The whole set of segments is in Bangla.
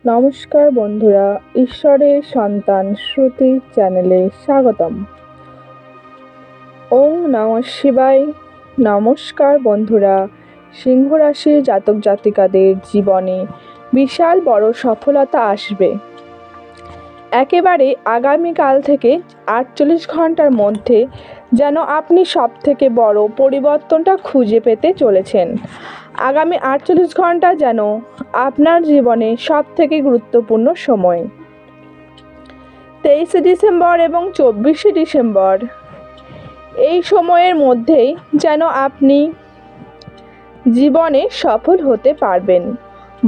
নমস্কার বন্ধুরা, ঈশ্বরের সন্তান শ্রুতি চ্যানেলে স্বাগতম। ওং নমঃ শিবায়। নমস্কার বন্ধুরা, সিংহ রাশির জাতক জাতিকাদের জীবনে বিশাল বড় সফলতা আসবে। একেবারে আগামীকাল থেকে 48 ঘন্টার মধ্যে যেন আপনি সবথেকে বড় পরিবর্তনটা খুঁজে পেতে চলেছেন। আগামী 48 ঘন্টা যেন আপনার জীবনে সবথেকে গুরুত্বপূর্ণ সময়। 23শে ডিসেম্বর এবং 24শে ডিসেম্বর এই সময়ের মধ্যেই যেন আপনি জীবনে সফল হতে পারবেন।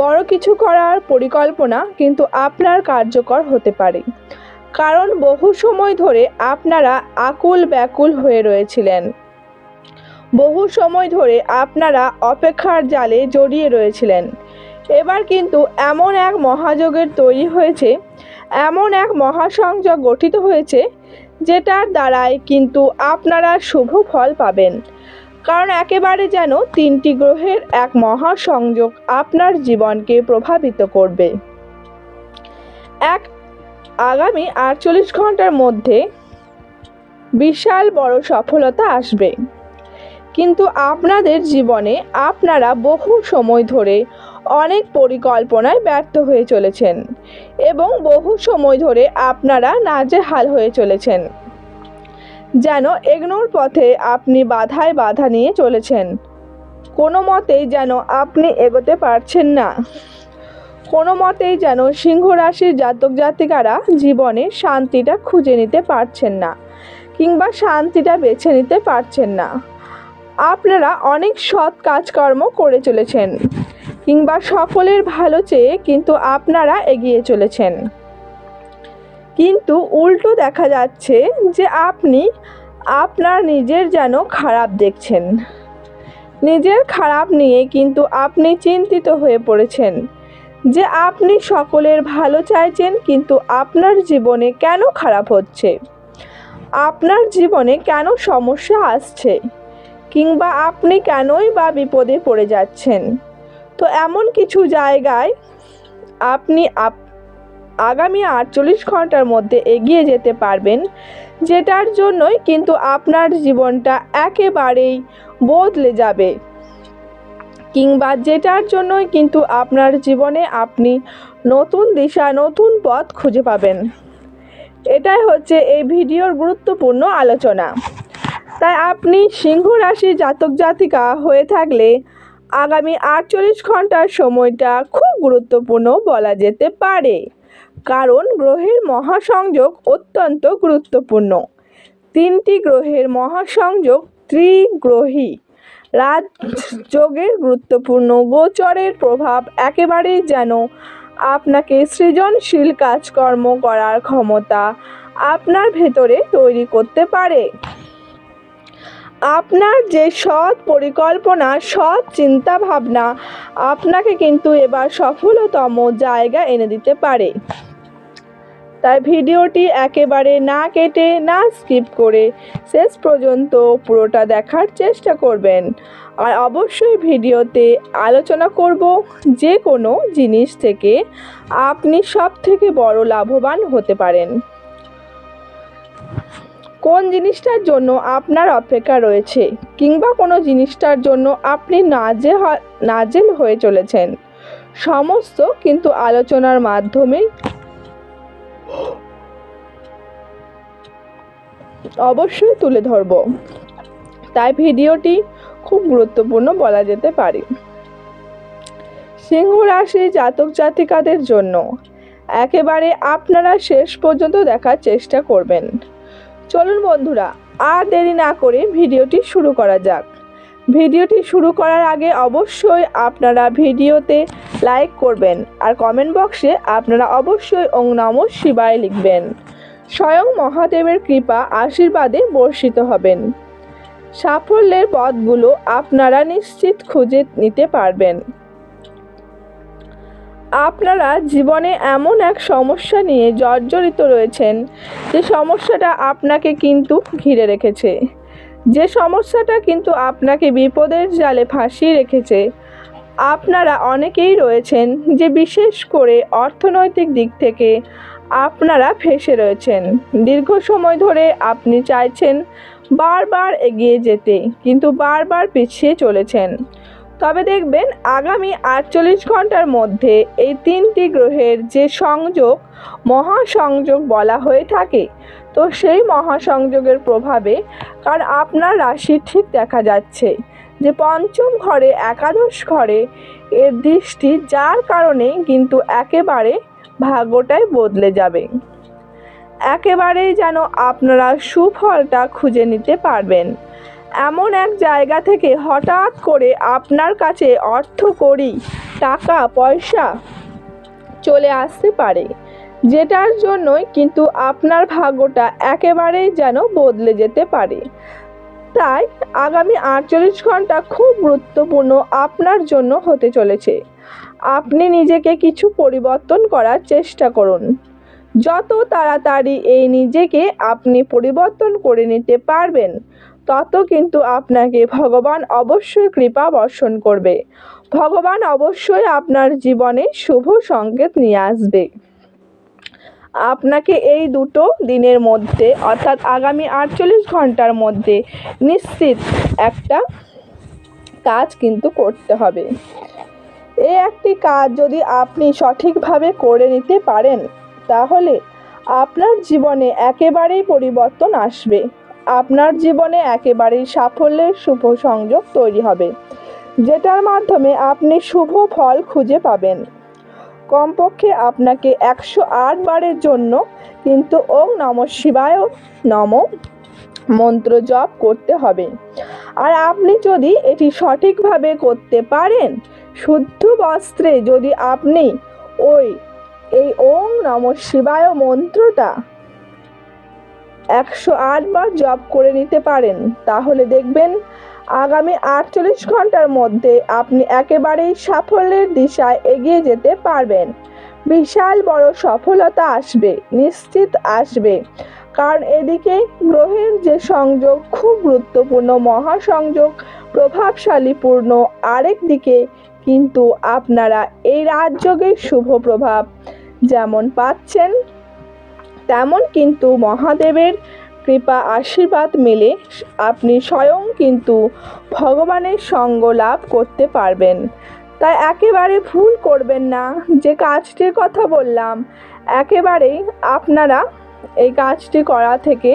বড় কিছু করার পরিকল্পনা কিন্তু আপনার কার্যকর হতে পারে, কারণ বহু সময় ধরে আপনারা আকুল ব্যাকুল হয়ে রয়েছিলেন। বহু সময় ধরে আপনারা অপেক্ষার জালে জড়িয়ে রয়েছিলেন। এবার কিন্তু এমন এক মহাযোগের তৈরি হয়েছে, এমন এক মহাসংযোগ গঠিত হয়েছে, যেটার দ্বারাই কিন্তু আপনারা শুভ ফল পাবেন। কারণ একেবারে যেন 3টি গ্রহের এক মহাসংযোগ আপনার জীবনকে প্রভাবিত করবে। আগামী 48 ঘন্টার মধ্যে বিশাল বড় সফলতা আসবে। কিন্তু আপনাদের জীবনে আপনারা বহু সময় ধরে অনেক পরিকল্পনায় ব্যর্থ হয়ে চলেছেন এবং বহু সময় ধরে আপনারা নাজেহাল হয়ে চলেছেন। যেন এগনোর পথে আপনি বাধায় বাধা নিয়ে চলেছেন। কোনো মতেই যেন আপনি এগোতে পারছেন না। কোনো মতেই যেন সিংহ রাশির জাতক জাতিকারা জীবনে শান্তিটা খুঁজে নিতে পারছেন না, কিংবা শান্তিটা বেছে নিতে পারছেন না। আপনারা অনেক সৎ কাজকর্ম করে চলেছেন, কিংবা সকলের ভালো চেয়ে কিন্তু আপনারা এগিয়ে চলেছেন। কিন্তু উল্টো দেখা যাচ্ছে যে আপনি আপনার নিজের যেন খারাপ দেখছেন। নিজের খারাপ নিয়ে কিন্তু আপনি চিন্তিত হয়ে পড়েছেন যে আপনি সকলের ভালো চাইছেন, কিন্তু আপনার জীবনে কেন খারাপ হচ্ছে, আপনার জীবনে কেন সমস্যা আসছে, কিংবা আপনি কেনই বা বিপদে পড়ে যাচ্ছেন। তো এমন কিছু জায়গায় আপনি আগামী 48 ঘন্টার মধ্যে এগিয়ে যেতে পারবেন, যেটার জন্যই কিন্তু আপনার জীবনটা একেবারেই বদলে যাবে, কিংবা যেটার জন্যই কিন্তু আপনার জীবনে আপনি নতুন দিশা, নতুন পথ খুঁজে পাবেন। এটাই হচ্ছে এই ভিডিওর গুরুত্বপূর্ণ আলোচনা। তাই আপনি সিংহ রাশি জাতক জাতিকা হয়ে থাকলে আগামী 48 ঘন্টার সময়টা খুব গুরুত্বপূর্ণ বলা যেতে পারে, কারণ গ্রহের মহাসংযোগ অত্যন্ত গুরুত্বপূর্ণ। 3টি গ্রহের মহাসংযোগ ত্রিগ্রহী রাজযোগের গুরুত্বপূর্ণ গোচরের প্রভাব একেবারেই যেন আপনাকে সৃজনশীল কাজকর্ম করার ক্ষমতা আপনার ভেতরে তৈরি করতে পারে। আপনার যে সৎ পরিকল্পনা, সৎ চিন্তা ভাবনা আপনাকে কিন্তু এবার সফলতম জায়গা এনে দিতে পারে। তাই ভিডিওটি একেবারে না কেটে, না স্কিপ করে শেষ পর্যন্ত পুরোটা দেখার চেষ্টা করবেন। আর অবশ্যই ভিডিওতে আলোচনা করব যে কোনো জিনিস থেকে আপনি সবথেকে বড় লাভবান হতে পারেন। কোন জিনিসটার জন্য আপনার অপেক্ষা রয়েছে, কিংবা কোনো জিনিসটার জন্য আপনি নাজেল হয়ে চলেছেন, সমস্ত কিন্তু আলোচনার মাধ্যমে অবশ্যই তুলে ধরব। তাই ভিডিওটি খুব গুরুত্বপূর্ণ বলা যেতে পারে। সিংহ রাশি জাতক জাতিকাদের জন্য একেবারে আপনারা শেষ পর্যন্ত দেখার চেষ্টা করবেন। চলুন বন্ধুরা, আর দেরি না করে ভিডিওটি শুরু করা যাক। ভিডিওটি শুরু করার আগে অবশ্যই আপনারা ভিডিওতে লাইক করবেন, আর কমেন্ট বক্সে আপনারা অবশ্যই ওং নমঃ শিবায় লিখবেন। স্বয়ং মহাদেবের কৃপা আশীর্বাদে বর্ষিত হবেন। সাফল্যের পথগুলো আপনারা নিশ্চিত খুঁজে নিতে পারবেন। আপনারা জীবনে এমন এক সমস্যা নিয়ে জর্জরিত রয়েছেন, যে সমস্যাটা আপনাকে কিন্তু ঘিরে রেখেছে, যে সমস্যাটা কিন্তু আপনাকে বিপদের জালে ফাঁসিয়ে রেখেছে। আপনারা অনেকেই রয়েছেন যে বিশেষ করে অর্থনৈতিক দিক থেকে আপনারা ফেঁসে রয়েছেন। দীর্ঘ সময় ধরে আপনি চাইছেন বারবার এগিয়ে যেতে, কিন্তু বারবার পিছিয়ে চলেছেন। তবে দেখবেন আগামী 48 ঘন্টার মধ্যে এই 3টি গ্রহের যে সংযোগ, মহাসংযোগ বলা হয়ে থাকে, তো সেই মহাসংযোগের প্রভাবে, কারণ আপনার রাশি ঠিক দেখা যাচ্ছে যে পঞ্চম ঘরে, একাদশ ঘরে এর দৃষ্টি, যার কারণে কিন্তু একেবারে ভাগ্যটাই বদলে যাবে। একেবারেই যেন আপনারা সুফলটা খুঁজে নিতে পারবেন। এমন এক জায়গা থেকে হঠাৎ করে আপনার কাছে অর্থকড়ি, টাকা পয়সা চলে আসতে পারে, যেটার জন্যই কিন্তু আপনার ভাগ্যটা একেবারেই যেন বদলে যেতে পারে। তাই আগামী 48 ঘন্টা খুব গুরুত্বপূর্ণ আপনার জন্য হতে চলেছে। আপনি নিজেকে কিছু পরিবর্তন করার চেষ্টা করুন। যত তাড়াতাড়ি এই নিজেকে আপনি পরিবর্তন করে নিতে পারবেন, তত কিন্তু আপনাকে ভগবান অবশ্যই কৃপা বর্ষণ করবে। ভগবান অবশ্যই আপনার জীবনে শুভ সংকেত নিয়ে আসবে। আপনাকে এই দুটো দিনের মধ্যে, অর্থাৎ আগামী 48 ঘন্টার মধ্যে নিশ্চিত একটা কাজ কিন্তু করতে হবে। এই একটি কাজ যদি আপনি সঠিকভাবে করে নিতে পারেন, তাহলে আপনার জীবনে একেবারেই পরিবর্তন আসবে। আপনার জীবনে একেবারেই সাফল্যের শুভ সংযোগ তৈরি হবে, যেটার মাধ্যমে আপনি শুভ ফল খুঁজে পাবেন। কমপক্ষে আপনাকে 108 বারের জন্য কিন্তু ওম নমঃ শিবায় নমঃ মন্ত্র জপ করতে হবে। আর আপনি যদি এটি সঠিকভাবে করতে পারেন, শুদ্ধ বস্ত্রে যদি আপনি এই ওম নমঃ শিবায় মন্ত্রটা 108 বার জপ করে নিতে পারেন, তাহলে দেখবেন আগামী 48 ঘন্টার মধ্যে আপনি একেবারেই সাফল্যের দিশায় এগিয়ে যেতে পারবেন। বিশাল বড় সফলতা আসবে, নিশ্চিত আসবে। কারণ এদিকে গ্রহের যে সংযোগ খুব গুরুত্বপূর্ণ, মহাসংযোগ প্রভাবশালীপূর্ণ, আরেক দিকে কিন্তু আপনারা এই রাজযোগের শুভ প্রভাব যেমন পাচ্ছেন, তেমন কিন্তু মহাদেবের কৃপা আশীর্বাদ মিলে আপনি স্বয়ং কিন্তু ভগবানের সঙ্গ লাভ করতে পারবেন। তাই একেবারে ভুল করবেন না। যে কাজটির কথা বললাম, একেবারেই আপনারা এই কাজটি করা থেকে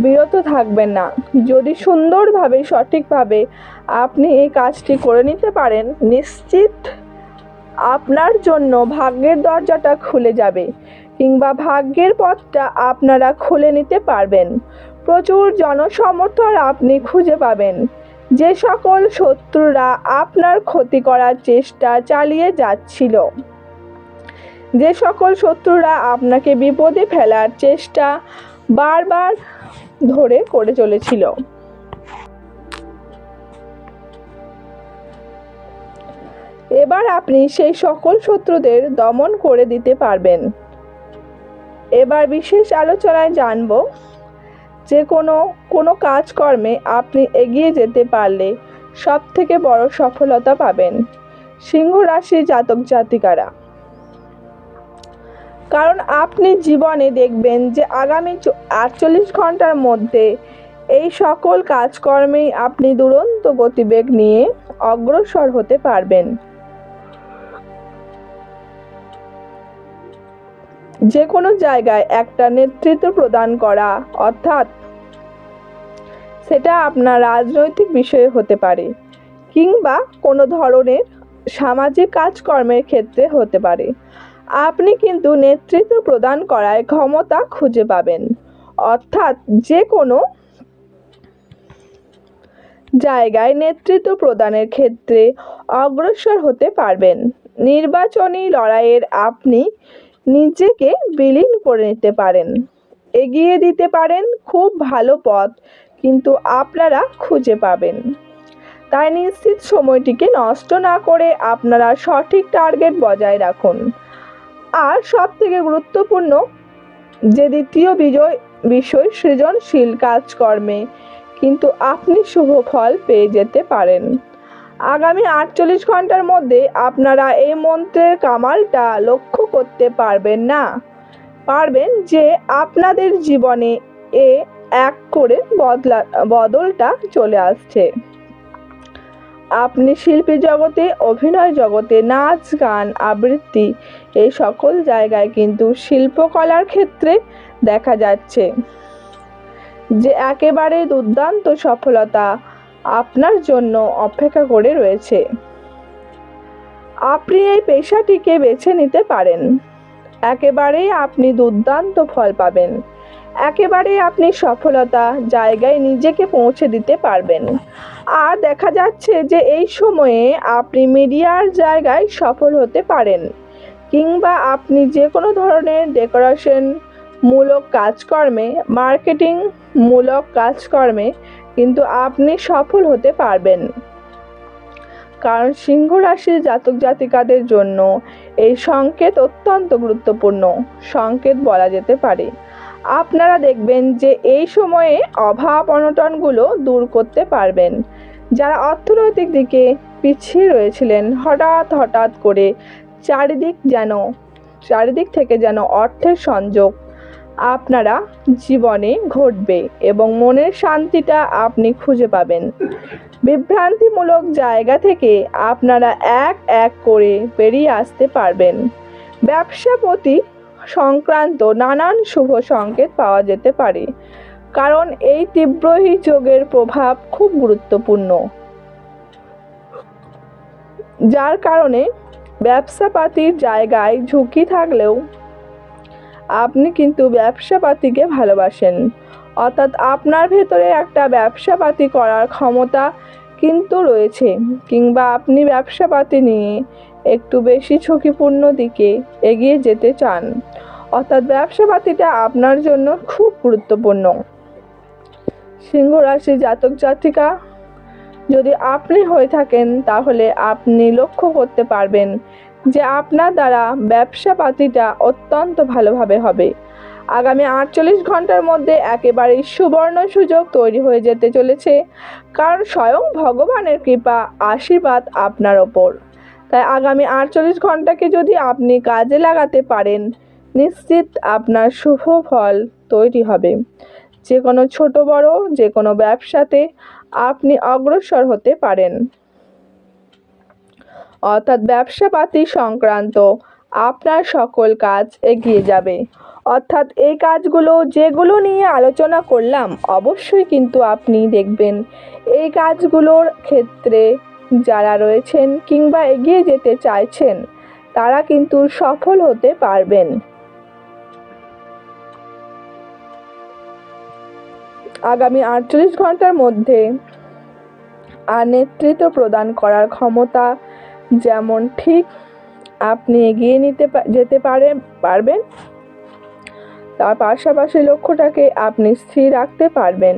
বিরত থাকবেন না। যদি সুন্দরভাবে, সঠিকভাবে আপনি এই কাজটি করে নিতে পারেন, নিশ্চিত আপনার জন্য ভাগ্যের দরজাটা খুলে যাবে, কিংবা ভাগ্যের পথটা আপনারা খুলে নিতে পারবেন। প্রচুর জনসমর্থন আপনি খুঁজে পাবেন। যে সকল শত্রুরা আপনার ক্ষতি করার চেষ্টা চালিয়ে যাচ্ছিল, যে সকল শত্রুরা আপনাকে বিপদে ফেলার চেষ্টা বারবার ধরে করে চলেছিল, এবার আপনি সেই সকল শত্রুদের দমন করে দিতে পারবেন। এবার বিশেষ আলোচনায় জানব যে কোনো কাজকর্মে আপনি এগিয়ে যেতে পারলে সব থেকে বড় সফলতা পাবেন সিংহ রাশির জাতক জাতিকারা। কারণ আপনি জীবনে দেখবেন যে আগামী 48 ঘন্টার মধ্যে এই সকল কাজকর্মেই আপনি দুরন্ত গতিবেগ নিয়ে অগ্রসর হতে পারবেন। যে কোনো জায়গায় একটা নেতৃত্ব প্রদান করা, অর্থাৎ সেটা আপনার রাজনৈতিক বিষয়ে হতে পারে, কিংবা কোনো ধরনের সামাজিক কাজকর্মের ক্ষেত্রে হতে পারে, আপনি কিন্তু নেতৃত্ব প্রদান করায় ক্ষমতা খুঁজে পাবেন। অর্থাৎ যে কোনো জায়গায় নেতৃত্ব প্রদানের ক্ষেত্রে অগ্রসর হতে পারবেন। নির্বাচনী লড়াইয়ের আপনি নিজেকে বিলীন করে নিতে পারেন, এগিয়ে দিতে পারেন। খুব ভালো পথ কিন্তু আপনারা খুঁজে পাবেন। তাই নিশ্চিত সময়টিকে নষ্ট না করে আপনারা সঠিক টার্গেট বজায় রাখুন। আর সবথেকে গুরুত্বপূর্ণ যে দ্বিতীয় বিষয়, সৃজনশীল কাজকর্মে কিন্তু আপনি শুভ ফল পেয়ে যেতে পারেন। আগামী 48 ঘন্টার মধ্যে আপনারা এই মন্ত্রের কামালটা লক্ষ্য করতে পারবেন যে আপনাদের জীবনে এক করে বদলটা চলে আসছে। আপনি শিল্পী জগতে, অভিনয় জগতে, নাচ, গান, আবৃত্তি এই সকল জায়গায় কিন্তু শিল্পকলার ক্ষেত্রে দেখা যাচ্ছে যে একেবারে দুর্দান্ত সফলতা আপনার জন্য অপেক্ষা করে রয়েছে। আপনি এই পেশাটিকে বেছে নিতে পারেন। একেবারেই আপনি দুর্দান্ত ফল পাবেন। একেবারেই আপনি সফলতা জায়গায় নিজেকে পৌঁছে দিতে পারবেন। আর দেখা যাচ্ছে যে এই সময়ে আপনি মিডিয়ার জায়গায় সফল হতে পারেন, কিংবা আপনি যে কোনো ধরনের ডেকোরেশন মূলক কাজকর্মে, মার্কেটিং মূলক কাজকর্মে কিন্তু আপনি সফল হতে পারবেন। কারণ সিংহ রাশির জাতক জাতিকাদের জন্য এই সংকেত অত্যন্ত গুরুত্বপূর্ণ সংকেত বলা যেতে পারে। আপনারা দেখবেন যে এই সময়ে অভাব অনটনগুলো দূর করতে পারবেন। যারা অর্থনৈতিক দিকে পিছিয়ে রয়েছিলেন, হঠাৎ করে চারিদিক থেকে যেন অর্থের সংযোগ আপনারা জীবনে ঘটবে এবং মনের শান্তিটা আপনি খুঁজে পাবেন। বিভ্রান্তিমূলক জায়গা থেকে আপনারা এক করে বেরিয়ে আসতে পারবেন। ব্যবসা প্রতি সংক্রান্ত নানান শুভ সংকেত পাওয়া যেতে পারে, কারণ এই তীব্রহী যোগের প্রভাব খুব গুরুত্বপূর্ণ, যার কারণে ব্যবসাপাতির জায়গায় ঝুঁকি থাকলেও আপনি কিন্তু ব্যবসাপাতিকে ভালোবাসেন। অর্থাৎ আপনার ভেতরে একটা ব্যবসাপাতি করার ক্ষমতা কিন্তু রয়েছে, কিংবা আপনি ব্যবসাপাতি নিয়ে একটু বেশি ঝুঁকিপূর্ণ দিকে এগিয়ে যেতে চান। অর্থাৎ ব্যবসাপাতিটা আপনার জন্য খুব গুরুত্বপূর্ণ। সিংহ রাশি জাতক জাতিকা যদি আপনি হয়ে থাকেন, তাহলে আপনি লক্ষ্য করতে পারবেন যে আপনার দ্বারা ব্যবসাপাতিটা অত্যন্ত ভালোভাবে হবে। আগামী 48 ঘন্টার মধ্যে একেবারেই সুবর্ণ সুযোগ তৈরি হয়ে যেতে চলেছে, কারণ স্বয়ং ভগবানের কৃপা আশীর্বাদ আপনার ওপর। তাই আগামী 48 ঘন্টাকে যদি আপনি কাজে লাগাতে পারেন, নিশ্চিত আপনার শুভ ফল তৈরি হবে। যে কোনো ছোট বড় যে কোনো ব্যবসাতে আপনি অগ্রসর হতে পারেন। অর্থাৎ ব্যবসাপাতি সংক্রান্ত আপনার সকল কাজ এগিয়ে যাবে। অর্থাৎ এই কাজগুলো যেগুলো নিয়ে আলোচনা করলাম, অবশ্যই কিন্তু আপনি দেখবেন এই কাজগুলোর ক্ষেত্রে যারা রয়েছেন কিংবা এগিয়ে যেতে চাইছেন, তারা কিন্তু সফল হতে পারবেন। আগামী 48 ঘন্টার মধ্যে আর নেতৃত্ব প্রদান করার ক্ষমতা যেমন ঠিক আপনি এগিয়ে যেতে পারবেন, তার পাশাপাশি লক্ষ্যটাকে আপনি স্থির রাখতে পারবেন।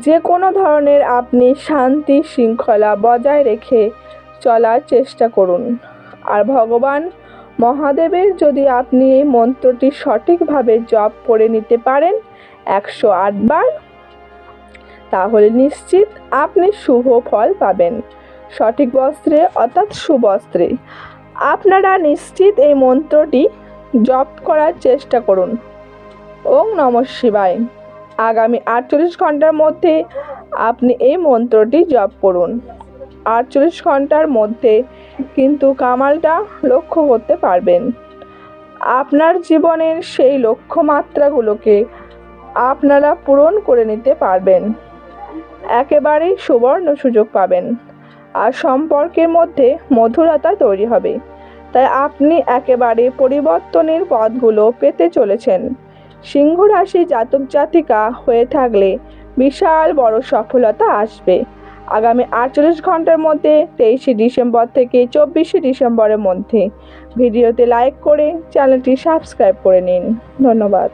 যে কোনো ধরনের আপনি শান্তি শৃঙ্খলা বজায় রেখে চলার চেষ্টা করুন। আর ভগবান মহাদেবের যদি আপনি এই মন্ত্রটি সঠিকভাবে জপ করে নিতে পারেন 108 বার, তাহলে নিশ্চিত আপনি শুভ ফল পাবেন। সঠিক বস্ত্রে অর্থাৎ সুবস্ত্রে আপনারা নিশ্চিত এই মন্ত্রটি জপ করার চেষ্টা করুন। ওম নমঃ শিবায়। আগামী 48 ঘন্টার মধ্যে আপনি এই মন্ত্রটি জপ করুন। 48 ঘন্টার মধ্যে কিন্তু কামালটা লক্ষ্য করতে পারবেন। আপনার জীবনের সেই লক্ষ্যমাত্রাগুলোকে আপনারা পূরণ করে নিতে পারবেন। একেবারেই সুবর্ণ সুযোগ পাবেন, আর সম্পর্কের মধ্যে মধুরতা তৈরি হবে। তাই আপনি একেবারে পরিবর্তনের পথগুলো পেতে চলেছেন। সিংহ রাশি জাতক জাতিকা হয়ে থাকলে বিশাল বড় সফলতা আসবে। আগামী 48 ঘন্টার মধ্যে 23শে ডিসেম্বর থেকে 24শে ডিসেম্বরের মধ্যে ভিডিওতে লাইক করে চ্যানেলটি সাবস্ক্রাইব করে নিন। ধন্যবাদ।